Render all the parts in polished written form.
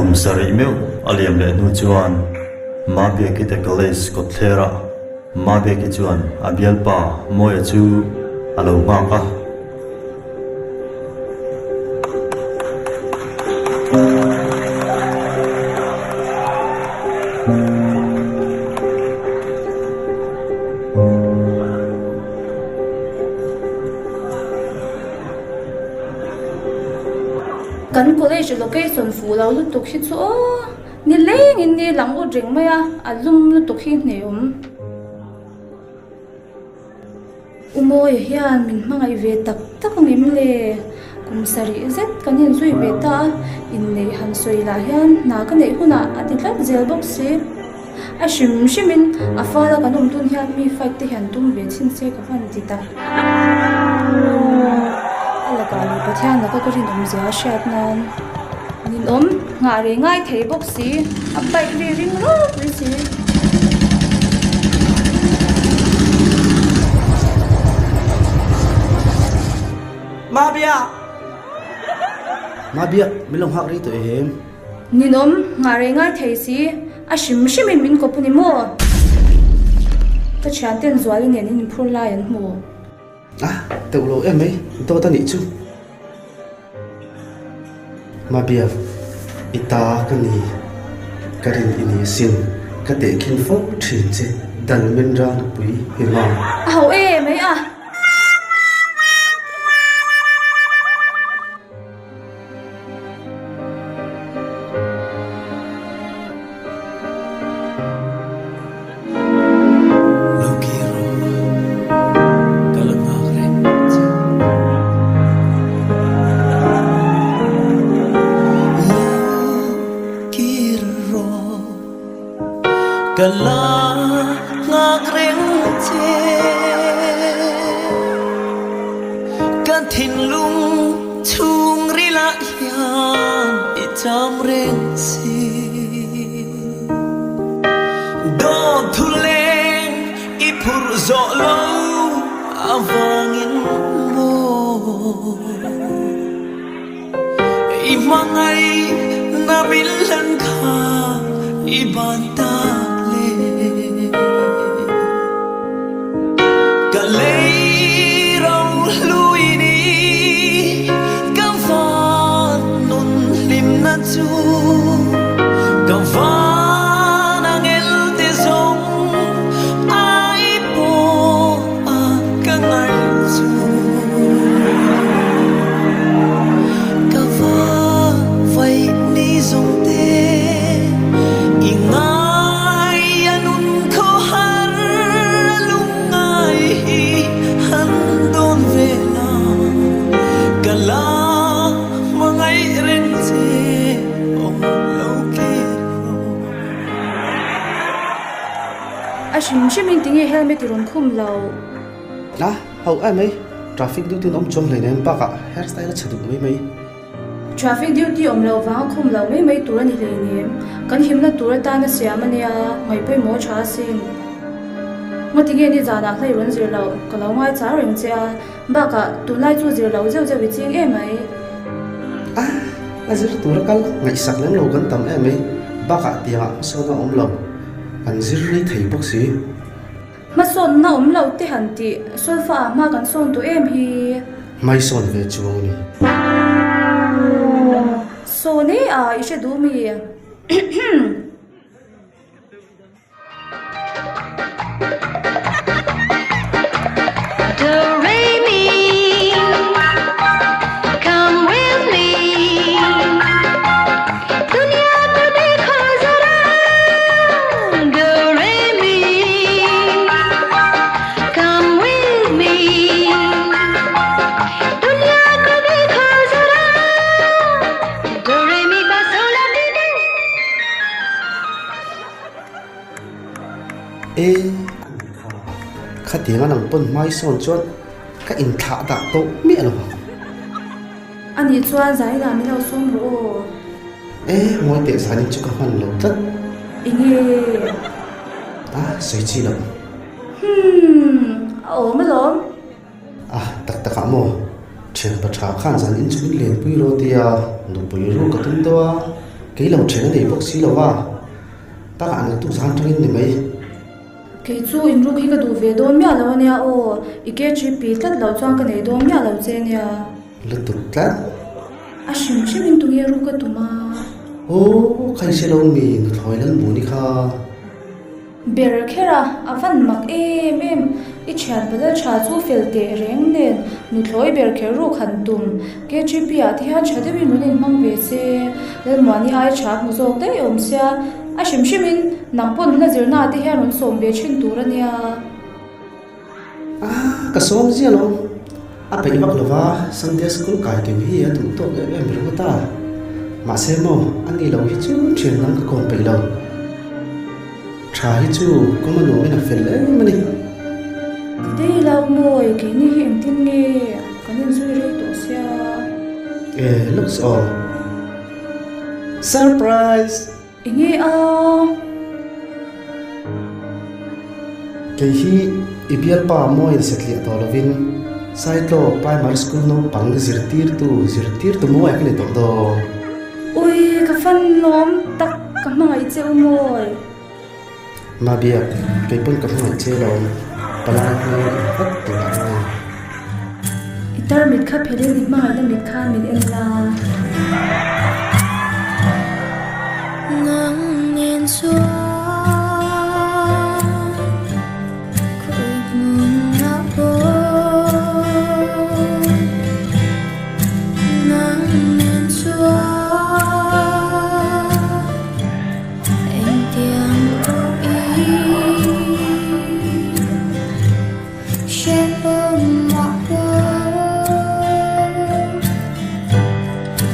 kum sari meu aliam le nu chuan ma be ki te college ko thera ma be ki chuan abial pa moya chu alo ma ka kan college location fu lo lu tuk hi chu ni leng in ni lang u ring maya alum lu tuk hi neum umoi hian min mangai ve tak tak ngim le kum sari zet kanin zui ve ta in nei han soi la hian na ka nei huna atitlak zel box si a shimin a fala kanum tun hian mi fight te hian tum ve chin se ka han ti ta Kali pathian na ka rin zia shat nan nin nga re ngai thei box si a bike ri ring ro ri si Mabia milong hak ri to em nin nga re ngai thei si a shimin min ko puni mo ta chan ten zwali ne nin phur la yan mo tự lộ em ấy tôi ta nghĩ chứ mà bia ita cái này cái đình ini xin cái để kinh phúc truyền chế đàn bên ra được quý hiền hoàng hậu em ấy Kala ngak reng che kan thin lung chung ri la hian I cham reng si do thu leng I phur zo lo avangin mo I mangai na bilan kha I banta shimin tingi helmet ron khum lo hậu em ấy traffic duty ông chong lên em baka hairstyle chadu mấy traffic duty lo wang khum lo mấy tura ni le ni kan himna tura ta na siamania ngai pe mo cha sin matige ni jana hlai ron zir lo kalo ngai cha reng cha baka tunai chu zir lo zeu zeu ching em ai azir tura kal ngai sak leng lo kan tam em ấy baka tia so na lo an zir ri thei box si ma son na lo te han ti sol fa ma kan son tu em hi mai son ve chuang ni so ne ishe du mi khát tiếng anh pon mai son chuan ka in tha da to mi alo ani chuan zai da mi lo sum ro moi te sanin chu ka han lo tat inge sei chi lo ma lo tak tak mo chen pa tha khan zan in chu len pui ro tia nu pui ro ka tum do cái lâu chuyện này bốc xí lâu à ta ăn tu sáng trong in mấy cái chú in ruk hi ka du ve don mya lo nia o ike chi pi tlat lo chang ka nei don mya lo che nia lật tụt lát a shim shim in tu ye ru ka tu ma ô khai xe lâu mình thôi lần bún đi kha ber khera avan mak em I chan bada cha chu fel te reng nen nu thloi ber kher ru khan tum ke chi pi a thi han chade bi nu nen mang ve che le mani ai chak mu zok te om sia a shim shimin nang pon na zir na ti hian un som be chin tur ania ka som zia lo a pe bak lova Sunday school kai ke hi a tu to em ru ta ma se mo ani lo hi chu chen nang ka kon pe lo tha hi chu ko ma no na fel le mani Today lau moi ke ni hin tin nge kanin zui re to sia looks all surprise inge a ke hi ibial pa moi setli to lovin sai to primary school no pang zirtir tu moi akle to do ui ka fan lom tak ka mai che moi ma bia ke pun ka mai che lo palang ni fat tu na itar mit kha phele ni ma da mit kha min en la ngang nên xóa khơi buồn ngã bố ngang nên xóa anh tiếng ý sẽ ôm mặc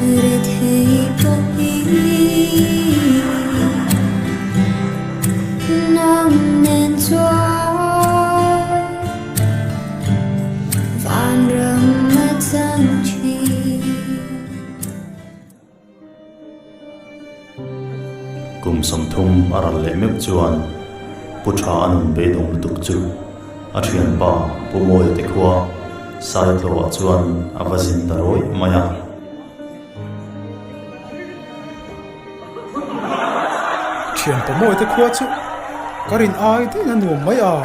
để thấy có ý nắng nên gió vạn rừng mất dân chi kum som thum aral le mek chuan puṭha anun be dong lutuk chu a thian pa pomoy te khwa sai tlo a chuan avazin daroi maya thian pa moi te khua chu karin ai te na nuam mai a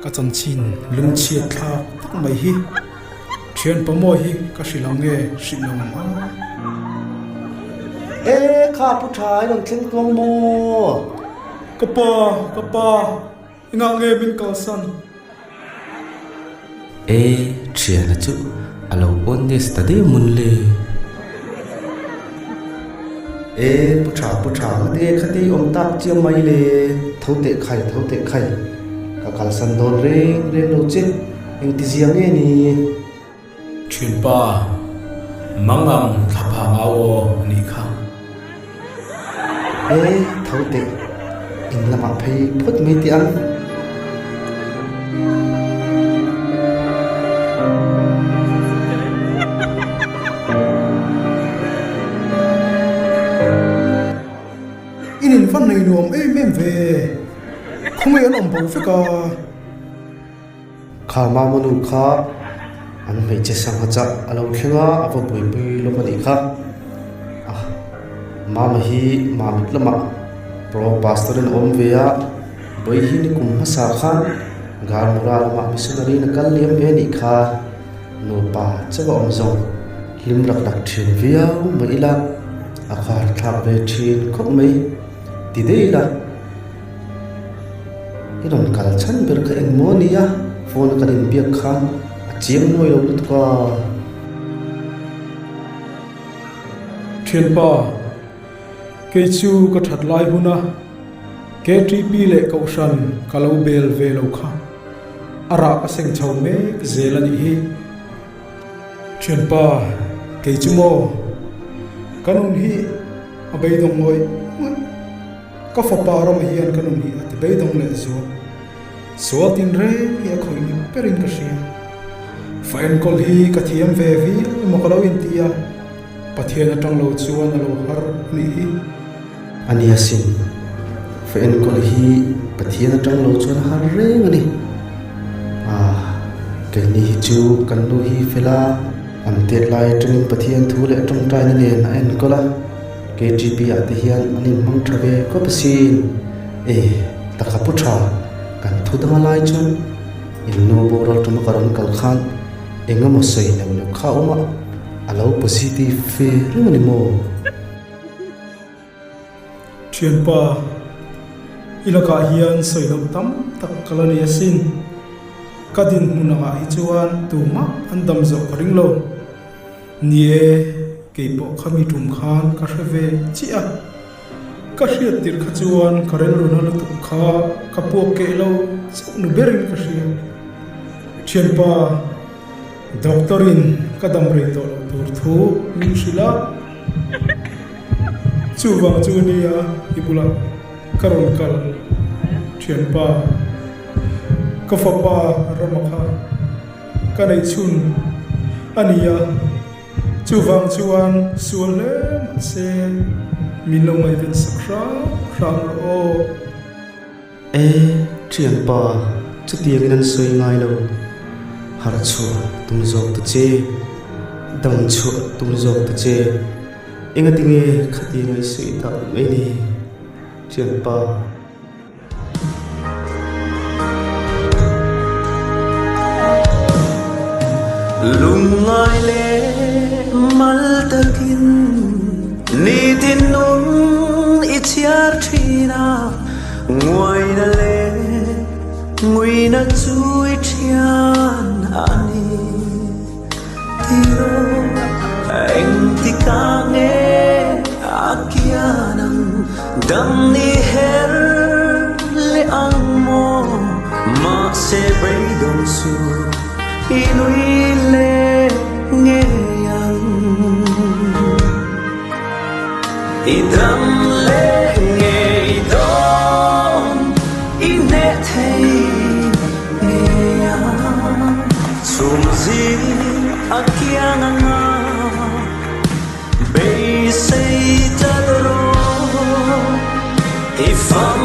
ka chan chin lung chiat thla tak mai hi thian pa moi hi ka hrilang nge hrilong a kha pu thai long tling tong mo kapa inga nge min kal san thian na chu alo on this study mun le pu tha de khati om tak chiam mai le thote khai ka kal san don reng lo che eng ti ziang nge ni thian pa mangam thapa ngawo ni kha thote in lama phei phut mi ti an inin fan nei nuam em ve không ai ăn bầu phải cả kha ma manu kha an mei che sang cha alo thlenga awa bui lo mani kha ma hi ma mit lama pro pastor in om veya boi hi ni kum ma sa khan gar mura lama missionary na kal liam be ni kha no pa chawa om zong lim rak dak thin via ma ila akhar thak ve thin khop mai ti de ila iron kal chan ber ka eng mo nia phone ka din biak khan chiam noi lo lut ka thian pa ke chu ka that lai huna ke tp le ko shan kalo bel ve lo kha ara ka seng chau me zelani hi thian pa ke chu mo kanun hi abei dong moi ka fa pa ram hian kanun hi at bei dong le zo tin re ya khoi ni perin ka sia fain kol hi ka thiam ve vi mo ka lo in tia pathian atang lo chuan alo har ni hi ania sin fen kol hi pathian atang lo chuan har re ngani ke ni chu kan lu hi fela an tiệt lai training pathian thu le trong trai na nen a en kola KGP ati hian anin mang thave ko pasin takha putra kan thu danga lai chon in no boral tum karon kal khan engamo sei na ne kha oma alo positive fe ringani mo thian pa ilaka hian soilam tam tak kalani asin kadin munanga hi chuan tuma andam zo ringlo nie keipo khami tum khan ka hreve chia ka hriat tir kha chuan karel runa lu tu kha kapu ke lo nu berin ka hria thian pa doctorin kadam re to tur thu min shila chuwang chunia ibula karon kal thian pa ka fapa ramakha kanai chun ania chuwang chuan suale se milongai ven sakra ram ro thian pa chu tiang nan soi ngai lo har chu tum zok tu che dang chu tum zok tu che inga tinge khati ngai sui ta mai ni thian pa lungai le mal takin ni tin nun ichiar thina ngoi na le ngui na chui thian ani tiro anh ti ka nge akianam dam ni her le ang mo ma se bay dong su inui le nghe yang idam le nghe idom ine thei nghe yang sum zi akiang anga bay say tadro ifam